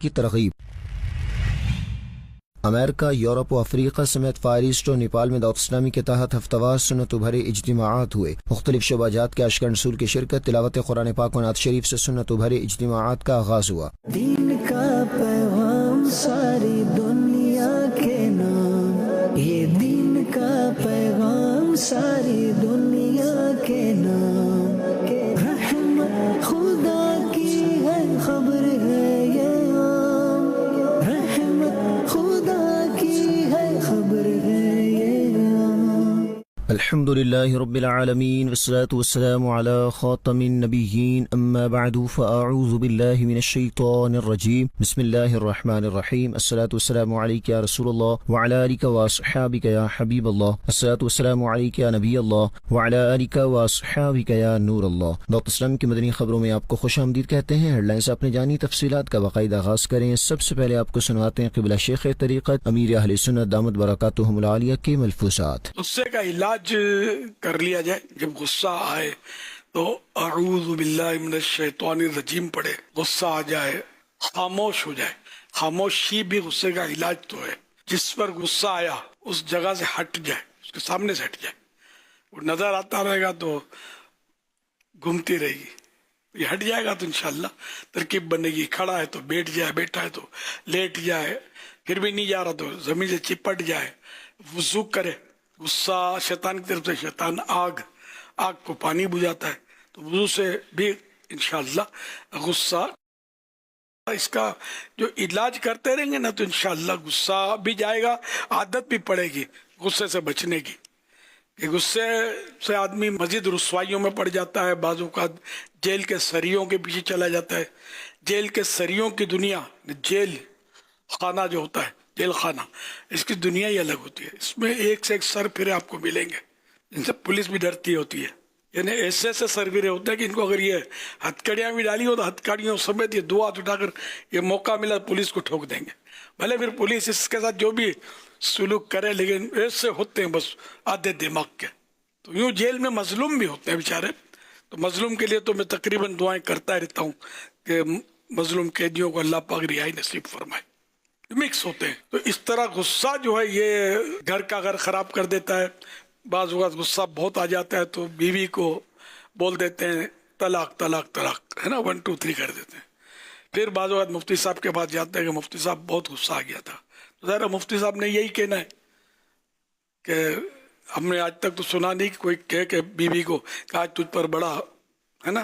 کی ترغیب۔ امریکہ، یورپ و افریقہ سمیت فار ایسٹ اور نیپال میں دعوت اسلامی کے تحت ہفتہ وار سنت و بھرے اجتماعات ہوئے۔ مختلف شعبہ جات کے اشکار رسول کی شرکت، تلاوت قرآن پاک و نعت شریف سے سنت و بھرے اجتماعات کا آغاز ہوا۔ دین کا پیغام ساری دنیا کے نام، یہ دین کا پیغام ساری دنیا کے نام، رحمت خدا کی ہے خبر ہے یہ عام، رحمت خدا کی ہے خبر ہے یہ عام۔ الحمد للہ رب العالمین والصلاة والسلام على خاتم النبیین، اما بعد فاعوذ باللہ من الشیطان الرجیم، بسم اللہ الرحمن الرحیم۔ الصلاة والسلام علیک یا رسول اللہ وعلی آلک واصحابک یا حبیب اللہ، الصلاة والسلام علیک یا نبی اللہ وعلی آلک واصحابک یا نور اللہ۔ دعوت اسلام کی مدنی خبروں میں آپ کو خوش آمدید کہتے ہیں۔ ہیڈ لائن سے اپنے جانی تفصیلات کا باقاعدہ آغاز کریں۔ سب سے پہلے آپ کو سنواتے ہیں قبلہ شیخ طریقت امیر اہل سنت دامت برکاتہم العالیہ کے ملفوظات۔ غصے کا علاج کر لیا جائے۔ جب غصہ آئے تو اعوذ باللہ من الشیطان الرجیم پڑھے، غصہ آ جائے خاموش ہو جائے۔ خاموشی بھی غصے کا علاج تو ہے۔ جس پر غصہ آیا اس جگہ سے ہٹ جائے، اس کے سامنے سے ہٹ جائے۔ وہ نظر آتا رہے گا تو گھومتی رہے گی، یہ ہٹ جائے گا تو انشاءاللہ ترکیب بنے گی۔ کھڑا ہے تو بیٹھ جائے، بیٹھا ہے تو لیٹ جائے، پھر بھی نہیں جا رہا تو زمین سے چپٹ جائے، وضو کرے۔ غصہ شیطان کی طرف سے، شیطان آگ کو پانی بجھاتا ہے، تو وضو سے بھی انشاءاللہ غصہ، اس کا جو علاج کرتے رہیں گے نا تو انشاءاللہ غصہ بھی جائے گا، عادت بھی پڑے گی غصے سے بچنے کی۔ کہ غصے سے آدمی مزید رسوائیوں میں پڑ جاتا ہے، بعض اوقات جیل کے سریوں کے پیچھے چلا جاتا ہے۔ جیل کے سریوں کی دنیا، جیل خانہ جو ہوتا ہے، جیل خانہ، اس کی دنیا ہی الگ ہوتی ہے۔ اس میں ایک سے ایک سر پھرے آپ کو ملیں گے جن سے پولیس بھی ڈرتی ہوتی ہے۔ یعنی ایسے ایسے سر پھرے ہوتے ہیں کہ ان کو اگر یہ ہتھکڑیاں بھی ڈالی ہو تو ہتھکڑیوں سمیت یہ دو ہاتھ اٹھا کر یہ موقع ملا پولیس کو ٹھوک دیں گے۔ بھلے پھر پولیس اس کے ساتھ جو بھی سلوک کرے، لیکن ایسے ہوتے ہیں بس آدھے دماغ کے۔ تو یوں جیل میں مظلوم بھی ہوتے ہیں بیچارے۔ تو مظلوم کے لیے تو میں تقریباً دعائیں کرتا رہتا ہوں کہ مظلوم قیدیوں کو اللہ پاک رہائی نصیب فرمائے۔ مکس ہوتے ہیں۔ تو اس طرح غصہ جو ہے یہ گھر خراب کر دیتا ہے۔ بعض اوقات غصہ بہت آ جاتا ہے تو بیوی کو بول دیتے ہیں طلاق طلاق طلاق، ہے نا، 1 2 3 کر دیتے ہیں۔ پھر بعض اوقات مفتی صاحب کے پاس جاتے ہیں کہ مفتی صاحب بہت غصہ آ گیا تھا۔ تو ظاہر مفتی صاحب نے یہی کہنا ہے کہ ہم نے آج تک تو سنا نہیں کہ کوئی کہے کہ بیوی کو کہ آج تجھ پر بڑا ہے نا،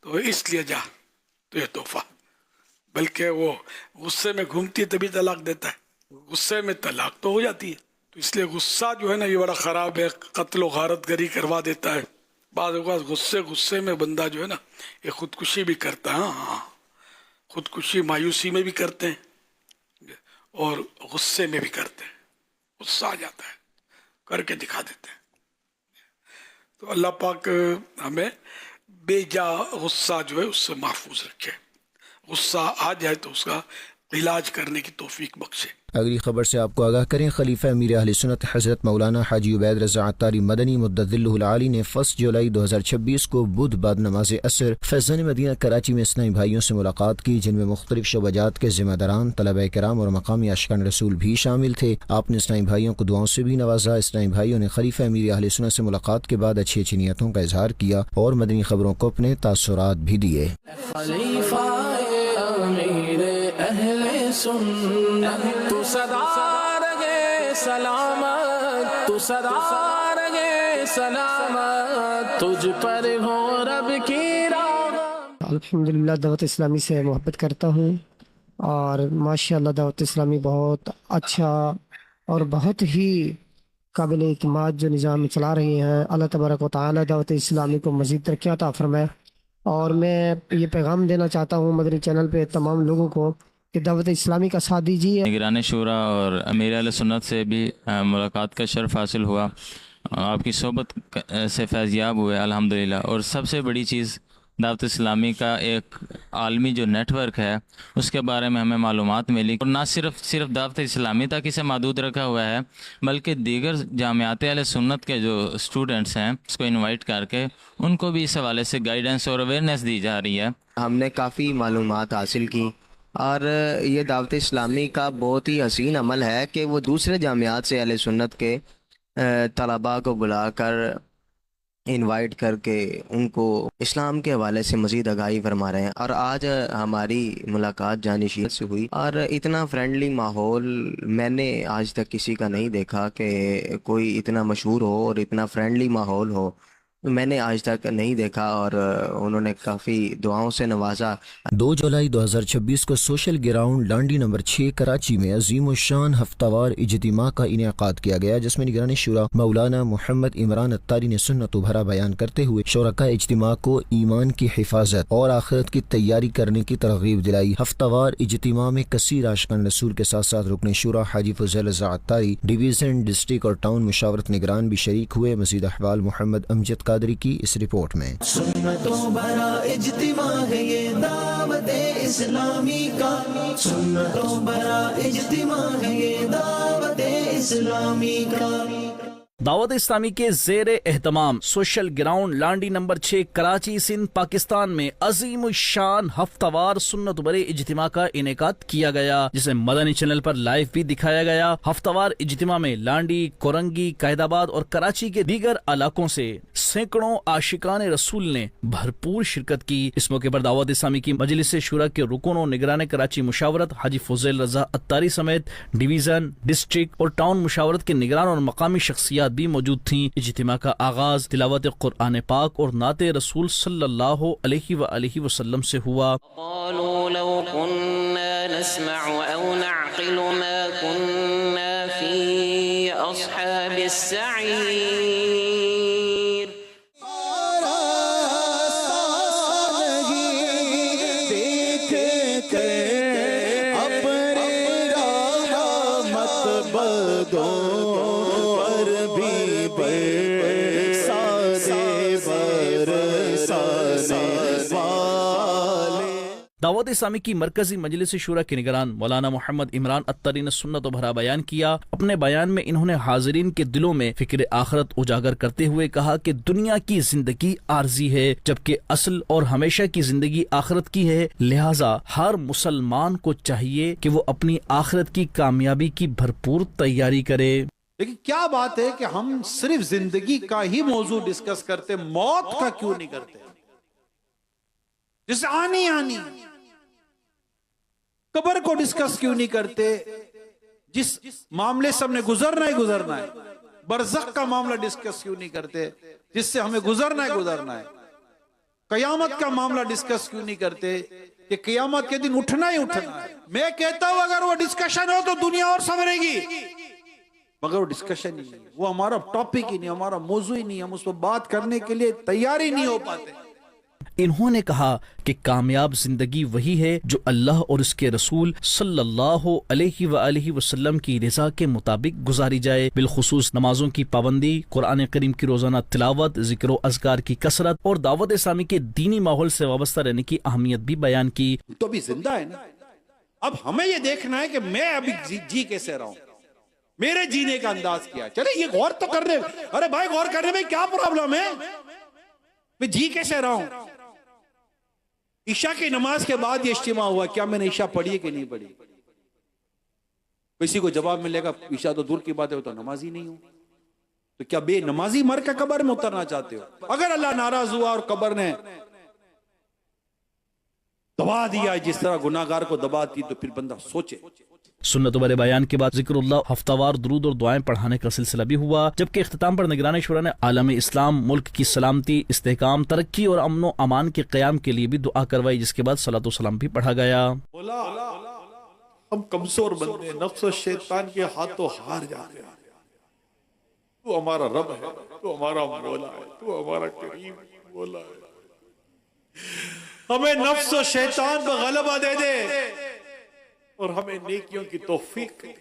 تو اس لیے جا تو یہ تحفہ، بلکہ وہ غصے میں گھومتی ہے تبھی طلاق دیتا ہے۔ غصے میں طلاق تو ہو جاتی ہے۔ تو اس لیے غصہ جو ہے نا یہ بڑا خراب ہے، قتل و غارت گری کروا دیتا ہے۔ بعض اوقات غصے میں بندہ جو ہے نا یہ خودکشی بھی کرتا ہے۔ ہاں، خودکشی مایوسی میں بھی کرتے ہیں اور غصے میں بھی کرتے ہیں۔ غصہ آ جاتا ہے، کر کے دکھا دیتے ہیں۔ تو اللہ پاک ہمیں بے جا غصہ جو ہے اس سے محفوظ رکھے۔ غصہ آ جائے تو اس کا علاج کرنے کی توفیق بخشے۔ اگلی خبر سے آپ کو آگاہ کریں۔ خلیفہ امیر اہل سنت حضرت مولانا حاجی عبید رضا عطاری مدنی مدد ظلہ العالی نے 1 جولائی 2026 کو بدھ بعد نماز عصر فیضان مدینہ کراچی میں اسلامی بھائیوں سے ملاقات کی، جن میں مختلف شعبہ جات کے ذمہ داران، طلبہ کرام اور مقامی اشکان رسول بھی شامل تھے۔ آپ نے اسلامی بھائیوں کو دعاؤں سے بھی نوازا۔ اسلامی بھائیوں نے خلیفہ امیر اہل سنت سے ملاقات کے بعد اچھی اچھی نیتوں کا اظہار کیا اور مدنی خبروں کو اپنے تاثرات بھی دیے۔ خلیفہ امیر اہل سنت تو صدا رہے سلامت، تو صدا رہے سلامت، تجھ پر ہو رب کی رحمت۔ الحمدللہ دعوت اسلامی سے محبت کرتا ہوں، اور ماشاءاللہ دعوت اسلامی بہت اچھا اور بہت ہی قابل اعتماد جو نظام چلا رہی ہیں۔ اللہ تبارک و تعالی دعوت اسلامی کو مزید ترقی عطا فرمائے۔ اور میں یہ پیغام دینا چاہتا ہوں مدنی چینل پہ تمام لوگوں کو کہ دعوت اسلامی کا ساتھ دیجیے۔ نگران شورا اور امیر اہل سنت سے بھی ملاقات کا شرف حاصل ہوا، آپ کی صحبت سے فیضیاب ہوئے الحمدللہ۔ اور سب سے بڑی چیز دعوت اسلامی کا ایک عالمی جو نیٹ ورک ہے اس کے بارے میں ہمیں معلومات ملی، اور نہ صرف دعوت اسلامی تک اسے محدود رکھا ہوا ہے، بلکہ دیگر جامعات اہل سنت کے جو اسٹوڈنٹس ہیں اس کو انوائٹ کر کے ان کو بھی اس حوالے سے گائیڈنس اور اویئرنیس دی جا رہی ہے۔ ہم نے کافی معلومات حاصل کی اور یہ دعوت اسلامی کا بہت ہی حسین عمل ہے کہ وہ دوسرے جامعات سے اہل سنت کے طلباء کو بلا کر انوائٹ کر کے ان کو اسلام کے حوالے سے مزید آگاہی فرما رہے ہیں. اور آج ہماری ملاقات جانشین سے ہوئی اور اتنا فرینڈلی ماحول میں نے آج تک کسی کا نہیں دیکھا کہ کوئی اتنا مشہور ہو اور اتنا فرینڈلی ماحول ہو. میں نے آج تک نہیں دیکھا اور انہوں نے کافی دعاؤں سے نوازا. 2 جولائی 2026 کو social ground Landhi number 6 Karachi میں عظیم الشان ہفتہ وار اجتماع کا انعقاد کیا گیا، جس میں نگران شورا مولانا محمد عمران اتاری نے سنت و بھرا بیان کرتے ہوئے شرکاء اجتماع کو ایمان کی حفاظت اور آخرت کی تیاری کرنے کی ترغیب دلائی. ہفتہ وار اجتماع میں کثیر عاشقان رسول کے ساتھ ساتھ رکن شورا حاجی فضیل رضا اتاری، ڈویژن، ڈسٹرکٹ اور ٹاؤن مشاورت نگران بھی شریک ہوئے. مزید احوال محمد امجد قادری کی اس رپورٹ میں. سنتوں بھرا اجتماع ہے یہ دعوت اسلامی کا، سنتوں بھرا اجتماع ہے یہ دعوت اسلامی کا. دعوت اسلامی کے زیر اہتمام social ground Landhi number 6 Karachi Sindh Pakistan میں عظیم الشان ہفتہ وار سنت برے اجتماع کا انعقاد کیا گیا، جسے مدنی چینل پر لائیو بھی دکھایا گیا. ہفتہ وار اجتماع میں لانڈی، کورنگی، قائد آباد اور کراچی کے دیگر علاقوں سے سینکڑوں عاشقان رسول نے بھرپور شرکت کی. اس موقع پر دعوت اسلامی کی مجلس شورا کے رکن و نگران کراچی مشاورت حاجی فضیل رضا اتاری سمیت ڈویژن، ڈسٹرکٹ اور ٹاؤن مشاورت کے نگران اور مقامی شخصیات بھی موجود تھیں. اجتماع کا آغاز تلاوت قرآن پاک اور نعت رسول صلی اللہ علیہ وآلہ وسلم سے ہوا. قالوا لو كنا نسمع او نعقل ما كنا في اصحاب السعير. دعوت اسلامی کی مرکزی مجلس شورا کے نگران مولانا محمد عمران اتاری نے سنت و بھرا بیان کیا. اپنے بیان میں انہوں نے حاضرین کے دلوں میں فکر آخرت اجاگر کرتے ہوئے کہا کہ دنیا کی زندگی عارضی ہے جبکہ اصل اور ہمیشہ کی زندگی آخرت کی ہے، لہٰذا ہر مسلمان کو چاہیے کہ وہ اپنی آخرت کی کامیابی کی بھرپور تیاری کرے. لیکن کیا بات ہے کہ ہم صرف زندگی کا ہی موضوع ڈسکس کرتے، موت کا کیوں نہیں کرتے؟ جس آنی قبر کو ڈسکس کیوں نہیں کرتے؟ جس معاملے سے ہم نے گزرنا ہے، برزخ کا معاملہ ڈسکس کیوں نہیں کرتے جس سے ہمیں گزرنا ہے؟ قیامت کا معاملہ ڈسکس کیوں نہیں کرتے کہ قیامت کے دن اٹھنا ہے؟ میں کہتا ہوں اگر وہ ڈسکشن ہو تو دنیا اور سنورے گی، مگر وہ ڈسکشن ہی نہیں، وہ ہمارا ٹاپک ہی نہیں، ہمارا موضوع ہی نہیں، ہم اس پر بات کرنے کے لیے تیار ہی نہیں ہو پاتے. انہوں نے کہا کہ کامیاب زندگی وہی ہے جو اللہ اور اس کے رسول صلی اللہ علیہ وآلہ وسلم کی رضا کے مطابق گزاری جائے، بالخصوص نمازوں کی پابندی، قرآن کریم کی روزانہ تلاوت، ذکر و اذکار کی کثرت اور دعوت اسلامی کے دینی ماحول سے وابستہ رہنے کی اہمیت بھی بیان کی. تو بھی زندہ ہے نا. اب ہمیں یہ دیکھنا ہے کہ میں ابھی جی کیسے رہا ہوں، میرے جینے کا انداز کیا. چلے یہ غور تو کرنے، ارے بھائی غور کرنے میں کیا پرابلم ہے؟ میں جی کیسے رہا ہوں؟ عشاء کی نماز کے بعد یہ اجتماع ہوا، کیا میں نے عشاء پڑھی ہے کہ نہیں پڑھی؟ کسی کو جواب ملے گا عشاء تو دور کی بات ہے، وہ تو نمازی نہیں ہوں. تو کیا بے نمازی مر کے قبر میں اترنا چاہتے ہو؟ اگر اللہ ناراض ہوا اور قبر نے دبا دیا جس طرح گناہگار کو دباتی تو پھر بندہ سوچے. سنت برے بیان کے بعد ذکر اللہ، ہفتہ وار درود اور دعائیں پڑھانے کا سلسلہ بھی ہوا، جبکہ اختتام پر نگران شورا نے عالم اسلام، ملک کی سلامتی، استحکام، ترقی اور امن و امان کے قیام کے لیے بھی دعا کروائی، جس کے بعد صلاۃ و سلام بھی پڑھا گیا. بولا ہم کمزور بندے، نفس و شیطان کے ہاتھوں ہار جا رہے ہیں. تو ہمارا رب ہے، تو ہمارا مولا ہے، تو ہمارا کریم مولا ہے. ہمیں نفس و شیطان پہ غلبہ دے دے اور ہمیں نیکیوں کی توفیق دے.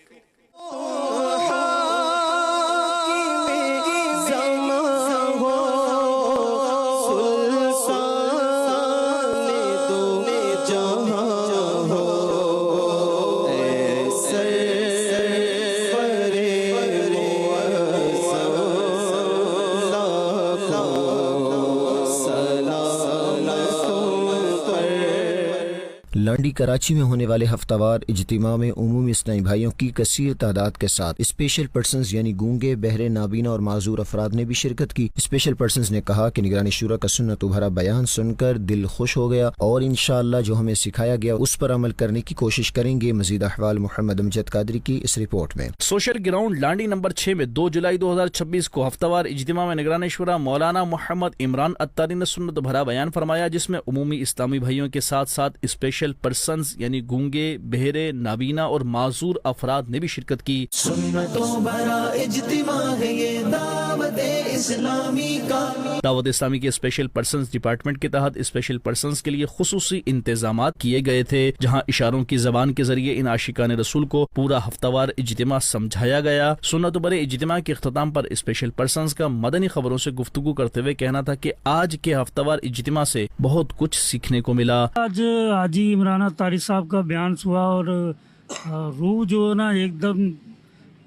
لانڈی ڈی کراچی میں ہونے والے ہفتہ وار اجتماع میں عمومی اسلامی بھائیوں کی کثیر تعداد کے ساتھ اسپیشل پرسنز یعنی گونگے، بہرے، نابینا اور معذور افراد نے بھی شرکت کی۔ اسپیشل پرسنز نے کہا کہ نگران شورا کا سنت بھرا بیان سن کر دل خوش ہو گیا اور انشاءاللہ جو ہمیں سکھایا گیا اس پر عمل کرنے کی کوشش کریں گے۔ مزید احوال محمد امجد قادری کی اس رپورٹ میں۔ سوشل گراؤنڈ لانڈی نمبر 6 میں 2 جولائی 2026 کو ہفتہ وار اجتماع میں نگران شورا مولانا محمد عمران اتاری نے سنت بھرا بیان فرمایا، جس میں عمومی اسلامی بھائیوں کے ساتھ ساتھ اسپیشل پرسنز یعنی گونگے، بہرے، نابینا اور معذور افراد نے بھی شرکت کی۔ سنتوں بھرا اجتماع ہے یہ دعوت اسلامی کا۔ دعوت اسلامی کے اسپیشل پرسنز ڈپارٹمنٹ کے تحت اسپیشل پرسنز کے لیے خصوصی انتظامات کیے گئے تھے، جہاں اشاروں کی زبان کے ذریعے ان عاشقان رسول کو پورا ہفتہ وار اجتماع سمجھایا گیا۔ سنت بھرے اجتماع کے اختتام پر اسپیشل پرسنز کا مدنی خبروں سے گفتگو کرتے ہوئے کہنا تھا کہ آج کے ہفتہ وار اجتماع سے بہت کچھ سیکھنے کو ملا۔ آج حاجی عمران اتاری صاحب کا بیان ہوا اور روح جو ہے نا ایک دم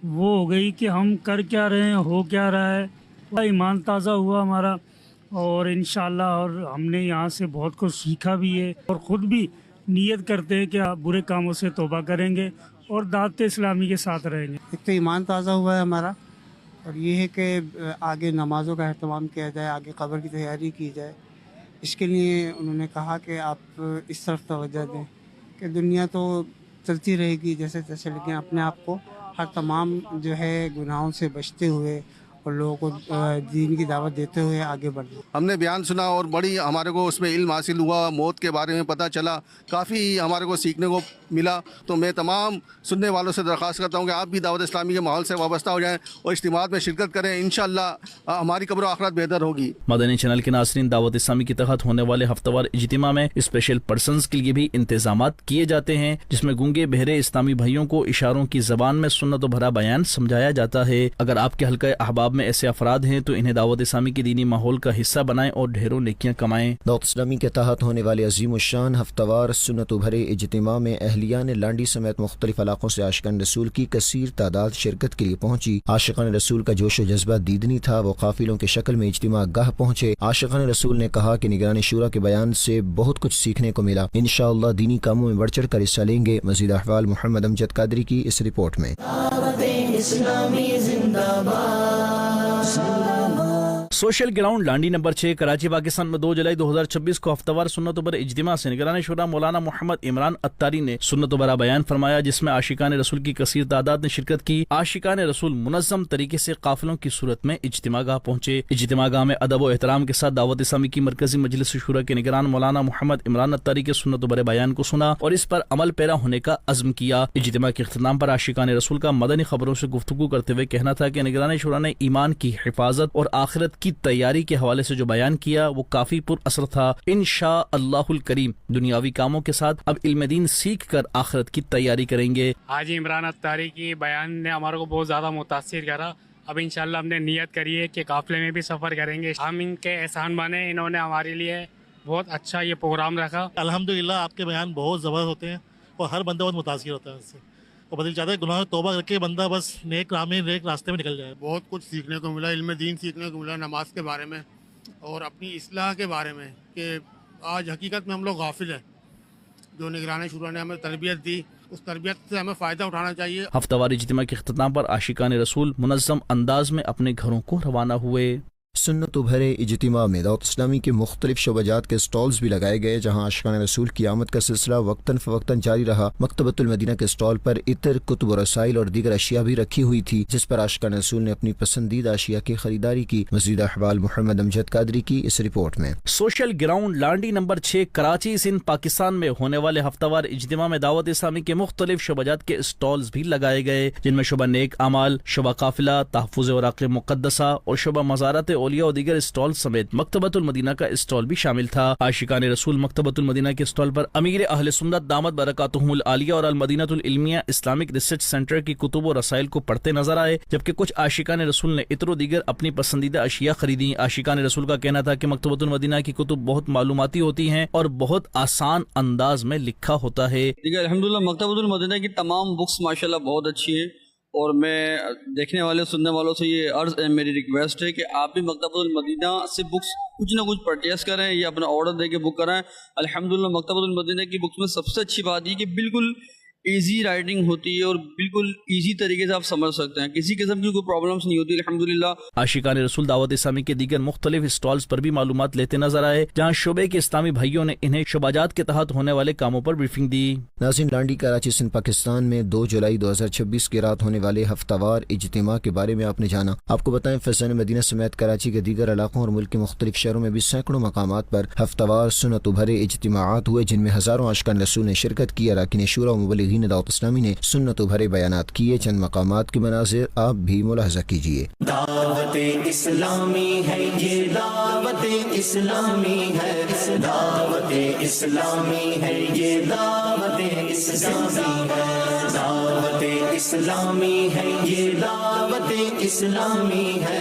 وہ ہو گئی کہ ہم کر کیا رہے ہیں، ہو کیا رہا ہے، ایمان تازہ ہوا ہمارا، اور انشاءاللہ اور ہم نے یہاں سے بہت کچھ سیکھا بھی ہے، اور خود بھی نیت کرتے ہیں کہ آپ برے کاموں سے توبہ کریں گے اور دعوت اسلامی کے ساتھ رہیں گے۔ ایک تو ایمان تازہ ہوا ہے ہمارا، اور یہ ہے کہ آگے نمازوں کا اہتمام کیا جائے، آگے قبر کی تیاری کی جائے۔ اس کے لیے انہوں نے کہا کہ آپ اس طرف توجہ دیں کہ دنیا تو چلتی رہے گی جیسے تیسے، لیکن اپنے آپ کو ہر تمام جو ہے گناہوں سے بچتے ہوئے اور لوگوں کو دین کی دعوت دیتے ہوئے آگے بڑھنا۔ ہم نے بیان سنا اور بڑی ہمارے کو اس میں علم حاصل ہوا، موت کے بارے میں پتہ چلا، کافی ہمارے کو سیکھنے کو ملا۔ تو میں تمام سننے والوں سے درخواست کرتا ہوں کہ آپ بھی دعوت اسلامی کے ماحول سے وابستہ ہو جائیں اور اجتماعات میں شرکت کریں، انشاءاللہ ہماری قبر و آخرت بہتر ہوگی۔ مدنی چینل کے ناظرین، دعوت اسلامی کے تحت ہونے والے ہفتہ وار اجتماع میں اسپیشل پرسنز کے لیے بھی انتظامات کیے جاتے ہیں، جس میں گونگے بہرے اسلامی بھائیوں کو اشاروں کی زبان میں سنت و بھرا بیان سمجھایا جاتا ہے۔ اگر آپ کے حلقہ احباب میں ایسے افراد ہیں تو انہیں دعوت اسلامی کے دینی ماحول کا حصہ بنائیں اور ڈھیروں نیکیاں کمائیں۔ دعوت اسلامی کے تحت ہونے والے عظیم الشان ہفتہ وار سنت بھرے اجتماع میں اہلیان لانڈی سمیت مختلف علاقوں سے عاشقان رسول کی کثیر تعداد شرکت کے لیے پہنچی۔ عاشقان رسول کا جوش و جذبہ دیدنی تھا، وہ قافلوں کی شکل میں اجتماع گاہ پہنچے۔ عاشقان رسول نے کہا کہ نگران شورا کے بیان سے بہت کچھ سیکھنے کو ملا، انشاءاللہ دینی کاموں میں بڑھ چڑھ کر حصہ لیں گے۔ مزید احوال محمد امجد قادری کی اس رپورٹ میں۔ دعوت اسلامی زندہ باد۔ Social ground Landhi number 6 Karachi Pakistan میں 2 جولائی 2026 کو ہفتہ وار سنت بھرے اجتماع سے نگران شورا مولانا محمد عمران اتاری نے سنت بھرا بیان فرمایا، جس میں عاشقان رسول کی کثیر تعداد نے شرکت کی۔ عاشقان رسول منظم طریقے سے قافلوں کی صورت میں اجتماع گاہ پہنچے۔ اجتماع گاہ میں ادب و احترام کے ساتھ دعوت اسلامی کی مرکزی مجلس شورا کے نگران مولانا محمد عمران اتاری کے سنت بھرے بیان کو سنا اور اس پر عمل پیرا ہونے کا عزم کیا۔ اجتماع کے اختتام پر عاشقان رسول کا مدنی خبروں سے گفتگو کرتے ہوئے کہنا تھا کہ نگران شورا نے ایمان کی حفاظت اور آخرت کی تیاری کے حوالے سے جو بیان کیا وہ کافی پر اثر تھا۔ انشاء اللہ الکریم دنیاوی کاموں کے ساتھ اب علم دین سیکھ کر آخرت کی تیاری کریں گے۔ حاجی عمران اتاری کی بیان نے ہمارے کو بہت زیادہ متاثر کرا۔ اب انشاءاللہ ہم نے نیت کری ہے کہ قافلے میں بھی سفر کریں گے۔ ہم ان کے احسان مانے، انہوں نے ہمارے لیے بہت اچھا یہ پروگرام رکھا۔ الحمدللہ آپ کے بیان بہت زبردست ہوتے ہیں اور ہر بندہ بہت متاثر ہوتا ہے اس سے، اور بدل چاہتا ہے گناہ توبہ کر کے بندہ بس نیک راستے میں نکل جائے۔ بہت کچھ سیکھنے کو ملا، علم دین سیکھنے کو ملا، نماز کے بارے میں اور اپنی اصلاح کے بارے میں کہ آج حقیقت میں ہم لوگ غافل ہیں۔ جو نگران شورا نے ہمیں تربیت دی، اس تربیت سے ہمیں فائدہ اٹھانا چاہیے۔ ہفتہ وار اجتماع کے اختتام پر عاشقان رسول منظم انداز میں اپنے گھروں کو روانہ ہوئے۔ سنت بھرے اجتماع میں دعوت اسلامی کے مختلف شعبہ جات کے سٹالز بھی لگائے گئے، جہاں عاشقان رسول کی آمد کا سلسلہ وقتاً فوقتاً جاری رہا۔ مکتبۃ المدینہ کے سٹال پر عطر، کتب و رسائل اور دیگر اشیاء بھی رکھی ہوئی تھی، جس پر عاشقان رسول نے اپنی پسندیدہ اشیاء کی خریداری کی۔ مزید احوال محمد امجد قادری کی اس رپورٹ میں۔ Social ground Landhi number 6 Karachi Sindh Pakistan میں ہونے والے ہفتہ وار اجتماع میں دعوت اسلامی کے مختلف شعبہ جات کے سٹالز بھی لگائے گئے، جن میں شعبہ نیک اعمال، شعبہ قافلہ، تحفظ اوراق مقدسہ اور شعبہ مزارات اولیاء اور دیگر اسٹال سمیت مکتبۃ المدینہ کا اسٹال بھی شامل تھا۔ عاشقان رسول مکتبۃ المدینہ کے اسٹال پر امیر اہل سنت دامت برکاتہم العالیہ اور المدینہ العلمیہ اسلامک ریسرچ سینٹر کی کتب و رسائل کو پڑھتے نظر آئے، جبکہ کچھ عاشقان رسول نے عطر و دیگر اپنی پسندیدہ اشیاء خریدیں۔ عاشقان رسول کا کہنا تھا کہ مکتبۃ المدینہ کی کتب بہت معلوماتی ہوتی ہیں اور بہت آسان انداز میں لکھا ہوتا ہے۔ الحمدللہ مکتبۃ المدینہ کی تمام بکس ماشاءاللہ بہت اچھی ہیں اور میں دیکھنے والے سننے والوں سے یہ عرض ہے، میری ریکویسٹ ہے کہ آپ بھی مکتبۃ المدینہ سے بکس کچھ نہ کچھ پرچیز کریں یا اپنا آرڈر دے کے بک کرائیں۔ الحمدللہ مکتبۃ المدینہ کی بکس میں سب سے اچھی بات یہ کہ بالکل ایزی رائٹنگ ہوتی ہے اور بالکل ایزی طریقے سے آپ سمجھ سکتے ہیں، کسی قسم کی کوئی پرابلمس نہیں ہوتی الحمدللہ۔ عاشقان رسول دعوت اسلامی کے دیگر مختلف اسٹالز پر بھی معلومات لیتے نظر آئے، جہاں شعبے کے اسلامی بھائیوں نے انہیں شعبہ کے تحت ہونے والے کاموں پر بریفنگ دی۔ ناظرین، لانڈی کراچی سندھ پاکستان میں 2 جولائی 2026 کی رات ہونے والے ہفتہ وار اجتماع کے بارے میں آپ نے جانا۔ آپ کو بتائیں فیضان مدینہ سمیت کراچی کے دیگر علاقوں اور ملک کے مختلف شہروں میں بھی سینکڑوں مقامات پر ہفتہ وار سنت بھرے اجتماعات ہوئے، جن میں ہزاروں عاشقان رسول نے شرکت کی۔ اراکین شورا و مبلغین دعوت اسلامی نے سنت بھرے بیانات کیے۔ چند مقامات کے مناظر آپ بھی ملاحظہ کیجیے۔ دعوت اسلامی ہے یہ، دعوت اسلامی ہے، دعوت اسلامی ہے یہ، دعوت اسلامی ہے، دعوت اسلامی ہے یہ، دعوت اسلامی ہے،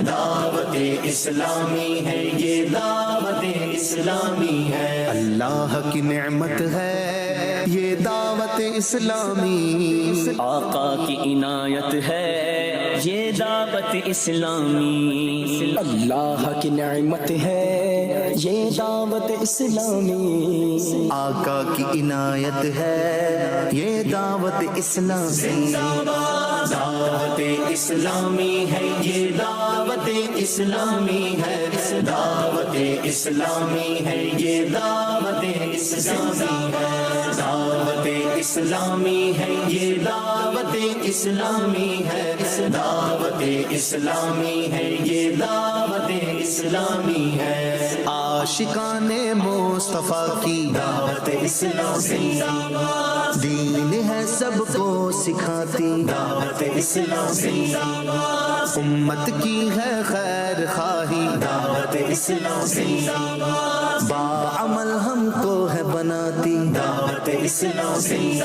دعوت اسلامی ہے یہ، دعوت اسلامی ہے۔ اللہ کی نعمت ہے یہ دعوت اسلامی، آقا کی عنایت ہے یہ دعوت اسلامی، اللہ کی نعمت ہے یہ دعوت اسلامی، آقا کی عنایت ہے یہ دعوت اسلامی، دعوت اسلامی ہے یہ، دعوت اسلامی ہے، دعوت اسلامی ہے یہ، دعوت اسلامی ہے، دعوت اسلامی ہے یہ، دعوت اسلامی ہے، دعوت اسلامی ہے یہ، دعوت اسلامی ہے۔ عاشقان مصطفیٰ کی دعوت اسلامی، دین ہے سب کو سکھاتی دعوت اسلامی، امت کی ہے خیر خواہی دعوت اسلامی، باعمل ہم کو ہے بناتی دعوت اسلامی،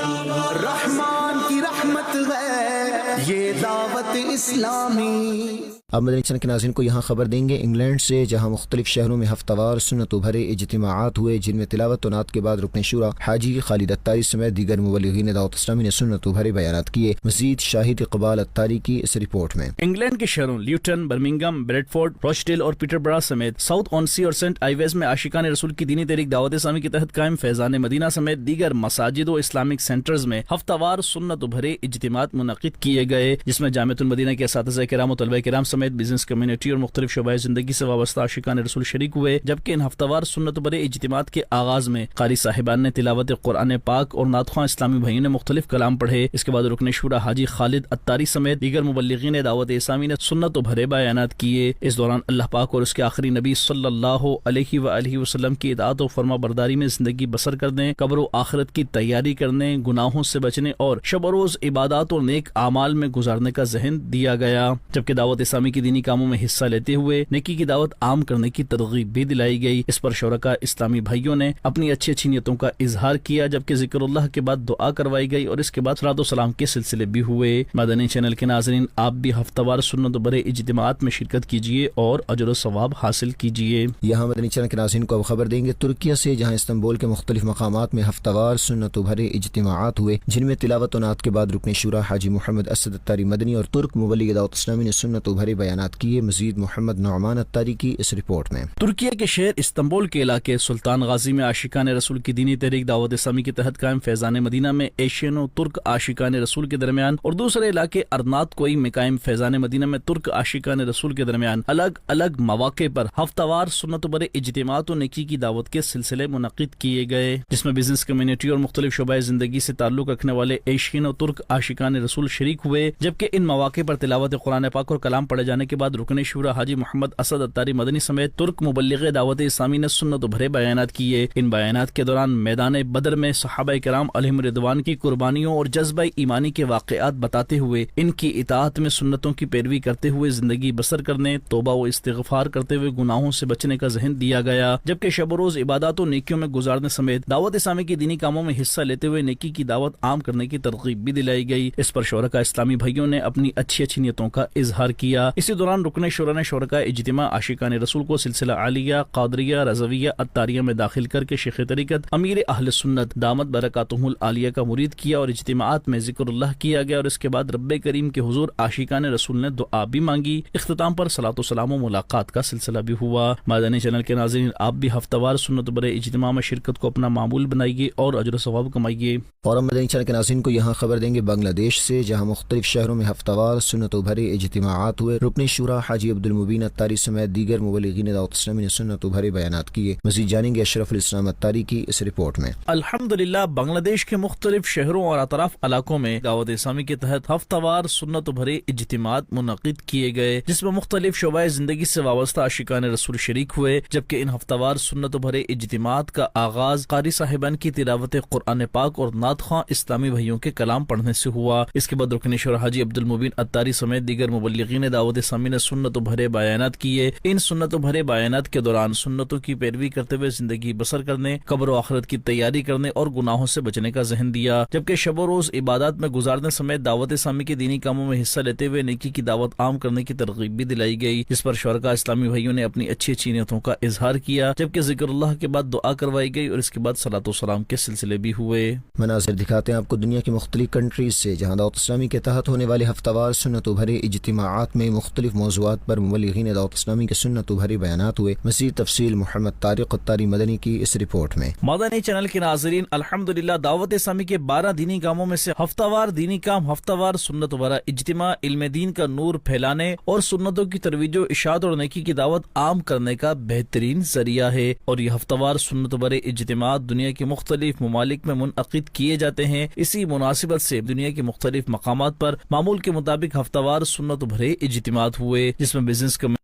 رحمان کی رحمت ہے یہ دعوت اسلامی۔ اب مدنی چینل کے ناظرین کو یہاں خبر دیں گے انگلینڈ سے، جہاں مختلف شہروں میں ہفتہ وار سنت بھرے اجتماعات ہوئے، جن میں تلاوت و نعت کے بعد رکن شورا حاجی خالد اتاری سمیت دیگر مبلغین دعوت اسلامی نے سنت بھرے بیانات کیے۔ مزید شاہد اقبال اتاری کی اس رپورٹ میں۔ انگلینڈ کے شہروں لیوٹن، برمنگم، بریڈفورڈ، روچڈیل اور پیٹربرا سمیت ساؤتھ آن سی اور سینٹ آئیویز میں عاشقان رسول کی دینی تحریک دعوت اسلامی کے تحت قائم فیضان مدینہ سمیت دیگر مساجد و اسلامک سینٹرز میں ہفتہ وار سنت بھرے اجتماعات منعقد کیے گئے، جس میں جامعۃ المدینہ کے اساتذہ کرام و طلبہ کرام سمیت بزنس کمیونٹی اور مختلف شعبۂ زندگی سے وابستہ عاشقان رسول شریک ہوئے، جبکہ ان ہفتہ وار سنت بھرے اجتماعات کے آغاز میں قاری صاحبان نے تلاوت قرآن پاک اور نعت خواں اسلامی بھائیوں نے مختلف کلام پڑھے۔ اس کے بعد رکن شورا حاجی خالد اتاری سمیت دیگر مبلغین دعوت اسلامی نے سنت بھرے بیانات کیے۔ اس دوران اللہ پاک اور اس کے آخری نبی صلی اللہ علیہ وآلہ وسلم کی اطاعت و فرما برداری میں زندگی بسر کرنے، قبر و آخرت کی تیاری کرنے، گناہوں سے بچنے اور شب و روز عبادات اور نیک اعمال میں گزارنے کا ذہن دیا گیا، جبکہ دعوت اسلامی کی دینی کاموں میں حصہ لیتے ہوئے نیکی کی دعوت عام کرنے کی ترغیب بھی دلائی گئی۔ اس پر شرکاء اسلامی بھائیوں نے اپنی اچھی اچھی نیتوں کا اظہار کیا، جبکہ ذکر اللہ کے بعد دعا کروائی گئی اور اس کے بعد صلاۃ و سلام کے سلسلے بھی ہوئے۔ مدنی چینل کے ناظرین، آپ بھی ہفتہ وار سنت بھرے اجتماعات میں شرکت کیجیے اور اجر و ثواب حاصل کیجیے۔ یہاں مدنی چینل کے ناظرین کو اب خبر دیں گے ترکیہ سے، جہاں استنبول کے مختلف مقامات میں ہفتہ وار سنت بھرے اجتماعات ہوئے، جن میں تلاوت و نعت کے بعد رکن شورا حاجی محمد اسد اتاری مدنی اور ترک مبلغ دعوت اسلامی نے سنت بھرے بیانات کیے۔ مزید محمد نعمان اتاری کی اس رپورٹ میں۔ ترکیہ کے شہر استنبول کے علاقے سلطان غازی میں عاشقان رسول کی دینی تحریک دعوت اسلامی کے تحت قائم فیضان مدینہ میں ایشین و ترک عاشقان رسول کے درمیان اور دوسرے علاقے ارنات کوئی میں قائم فیضان مدینہ میں ترک عاشقان رسول کے درمیان الگ الگ مواقع پر ہفتہ وار سنت بھرے اجتماعات و نیکی کی دعوت کے سلسلے منعقد کیے گئے، جس میں بزنس کمیونٹی اور مختلف شعبۂ زندگی سے تعلق رکھنے والے ایشین و ترک عاشقان رسول شریک ہوئے، جبکہ ان مواقع پر تلاوت قرآن پاک اور کلام پڑھے جانے کے بعد رکن شورا حاجی محمد اسد اتاری مدنی سمیت ترک مبلغ دعوت اسلامی نے سنت بھرے بیانات کیے۔ ان بیانات کے دوران میدان بدر میں صحابہ کرام علیہم رضوان کی قربانیوں اور جذبہ ایمانی کے واقعات بتاتے ہوئے ان کی اطاعت میں سنتوں کی پیروی کرتے ہوئے زندگی بسر کرنے، توبہ و استغفار کرتے ہوئے گناہوں سے بچنے کا ذہن دیا گیا، جبکہ شب و روز عبادات و نیکیوں میں گزارنے سمیت دعوت اسلامی کی دینی کاموں میں حصہ لیتے ہوئے نیکی کی دعوت عام کرنے کی ترغیب ترغیب بھی دلائی گئی۔ اس پر شرکاء اسلامی بھائیوں نے اپنی اچھی نیتوں کا اظہار کیا۔ اسی دوران رکن شورا نے شرکاء اجتماع عاشقان رسول کو سلسلہ عالیہ، قادریہ، رضویہ، عطاریہ میں داخل کر کے شیخ طریقت امیر اہل سنت دامت برکاتہم العالیہ کا مرید کیا اور اجتماعات میں ذکر اللہ کیا گیا، اور اس کے بعد رب کریم کے حضور عاشقان رسول نے دعا بھی مانگی۔ اختتام پر صلاۃ و سلام و ملاقات کا سلسلہ بھی ہوا۔ مدنی چینل کے ناظرین، آپ بھی ہفتہ وار سنت برے اجتماع میں شرکت کو اپنا معمول بنائیے اور اجر و ثواب کمائیے۔ اور ہم مدنی چینل کے ناظرین کو یہاں خبر دیں گے بنگلہ دیش سے، جہاں مختلف شہروں میں ہفتہ وار سنت و بھرے اجتماعات ہوئے۔ رکن شورا حاجی عبدالمبین اتاری سمیت دیگر مبلغین دعوت اسلامی نے سنت و بھرے بیانات کیے۔ مزید جانیں گے اشرف الاسلام اتاری کی اس رپورٹ میں۔ الحمدللہ بنگلہ دیش کے مختلف شہروں اور اطراف علاقوں میں دعوت اسلامی کے تحت ہفتہ وار سنت و بھرے اجتماعات منعقد کیے گئے، جس میں مختلف شعبۂ زندگی سے وابستہ عاشقان رسول شریک ہوئے، جبکہ ان ہفتہ وار سنت و بھرے اجتماعات کا آغاز قاری صاحبان کی تلاوت قرآن پاک اور نعت خواں اسلامی بھائیوں کے کلام پڑھنے سے ہوا۔ اس کے بعد رکن شورا حاجی عبدالمبین اتاری سمیت دیگر مبلغین دعوت اسلامی نے سنت و بھرے بیانات کیے۔ ان سنت و بھرے بیانات کے دوران سنتوں کی پیروی کرتے ہوئے زندگی بسر کرنے، قبر و آخرت کی تیاری کرنے اور گناہوں سے بچنے کا ذہن دیا، جبکہ شب و روز عبادات میں گزارنے سمیت دعوت اسلامی کے دینی کاموں میں حصہ لیتے ہوئے نیکی کی دعوت عام کرنے کی ترغیب بھی دلائی گئی، جس پر شرکاء اسلامی بھائیوں نے اپنی اچھی نیتوں کا اظہار کیا، جبکہ ذکر اللہ کے بعد دعا کروائی گئی اور اس کے بعد صلاۃ و سلام کے سلسلے بھی ہوئے۔ مناظر دکھاتے ہیں آپ کو دنیا کی مختلف کنٹریز سے، جہاں دعوت اسلامی کے تحت ہونے والے ہفتہ وار سنت و بھرے اجتماعات میں مختلف موضوعات پر مبلغین دعوت اسلامی کے سنت و بھرے بیانات ہوئے۔ مزید تفصیل محمد طارق اتاری مدنی کی اس رپورٹ میں۔ مدنی چینل کے ناظرین، الحمدللہ دعوت اسلامی کے 12 دینی کاموں میں سے ہفتہ وار دینی کام ہفتہ وار سنت و بھرا اجتماع علم دین کا نور پھیلانے اور سنتوں کی ترویج و اشاعت اور نیکی کی دعوت عام کرنے کا بہترین ذریعہ ہے، اور یہ ہفتہ وار سنت و بھرے اجتماعات دنیا کے مختلف ممالک میں منعقد کیے جاتے ہیں۔ اسی مناسبت سے دنیا کے مختلف مقامات پر معمول کے مطابق ہفتہ وار سنت و بھرے اجتماعات ہوئے، جس میں بزنس کا مختلف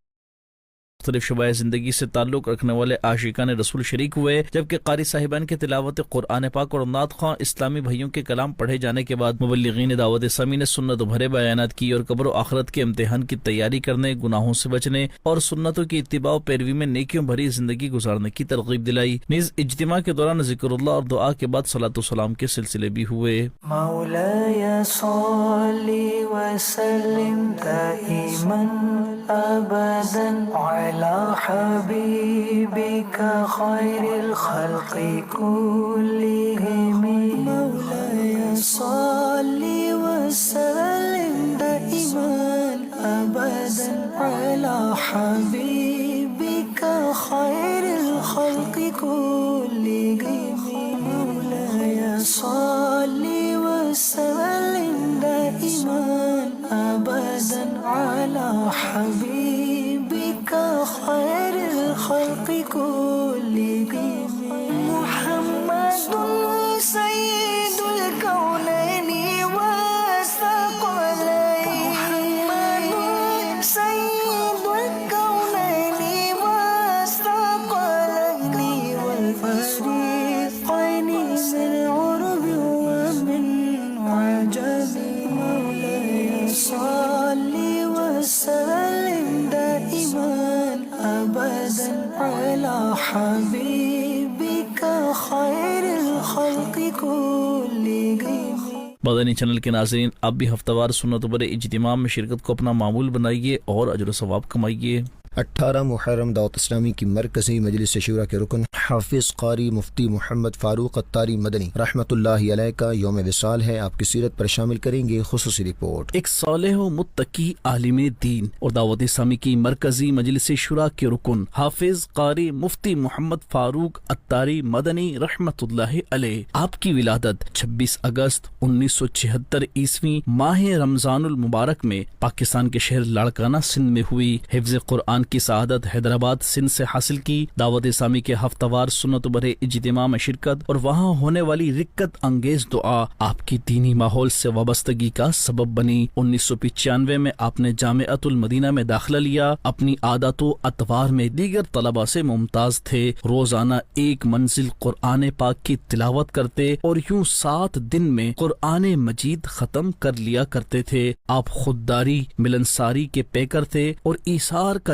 شعبۂ زندگی سے تعلق رکھنے والے عاشقان رسول شریک ہوئے، جبکہ قاری صاحبان کے تلاوت قرآن پاک اور نعت خواں اسلامی بھائیوں کے کلام پڑھے جانے کے بعد مبلغین دعوت اسلامی نے سنت و بھرے بیانات کی اور قبر و آخرت کے امتحان کی تیاری کرنے، گناہوں سے بچنے اور سنتوں کی اتباع و پیروی میں نیکیوں بھری زندگی گزارنے کی ترغیب دلائی۔ نیز اجتماع کے دوران ذکر اللہ اور دعا کے بعد صلاۃ و سلام کے سلسلے بھی ہوئے۔ مولاي صل وسلم دائما ابدا على حبيبك خير الخلق كلهم مولاي صل وسلم دائما ابدا على حبيبك خير الخلق كلهم مولاي صل وسلم دائما ابدا على حبيبك خير الخلق كلهم محمد سيد الكونين والثقلين محمد سيد الكونين والثقلين والفريقين من العرب ومن عجب مولاي صل وسلم دائما ابدا على حبيبك خير الخلق كلهم۔ مدنی چینل کے ناظرین، آپ بھی ہفتہ وار سنت و بھرے اجتماع میں شرکت کو اپنا معمول بنائیے اور اجر و ثواب کمائیے۔ 18 محرم دعوت اسلامی کی مرکزی مجلس شورا کے رکن حافظ قاری مفتی محمد فاروق اتاری مدنی رحمۃ اللہ علیہ کا یوم وصال ہے۔ آپ کی سیرت پر شامل کریں گے خصوصی رپورٹ۔ ایک صالح و متقی عالم دین اور دعوت اسلامی کی مرکزی مجلس شورا کے رکن حافظ قاری مفتی محمد فاروق اتاری مدنی رحمۃ اللہ علیہ، آپ کی ولادت 26 اگست 1976 عیسوی ماہ رمضان المبارک میں پاکستان کے شہر لاڑکانہ سندھ میں ہوئی۔ حفظ قرآن کی سعادت حیدرآباد سندھ سے حاصل کی۔ دعوت اسلامی کے ہفتہ وار سنت و بھرے اجتماع میں شرکت اور وہاں ہونے والی رکت انگیز دعا آپ کی دینی ماحول سے وابستگی کا سبب بنی۔ 1995 میں آپ نے جامعۃ المدینہ میں داخلہ لیا۔ اپنی عادت و اطوار میں دیگر طلباء سے ممتاز تھے۔ روزانہ ایک منزل قرآن پاک کی تلاوت کرتے اور یوں 7 دن میں قرآن مجید ختم کر لیا کرتے تھے۔ آپ خودداری ملنساری کے پیکر تھے اور ایثار کا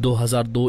2002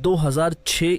2006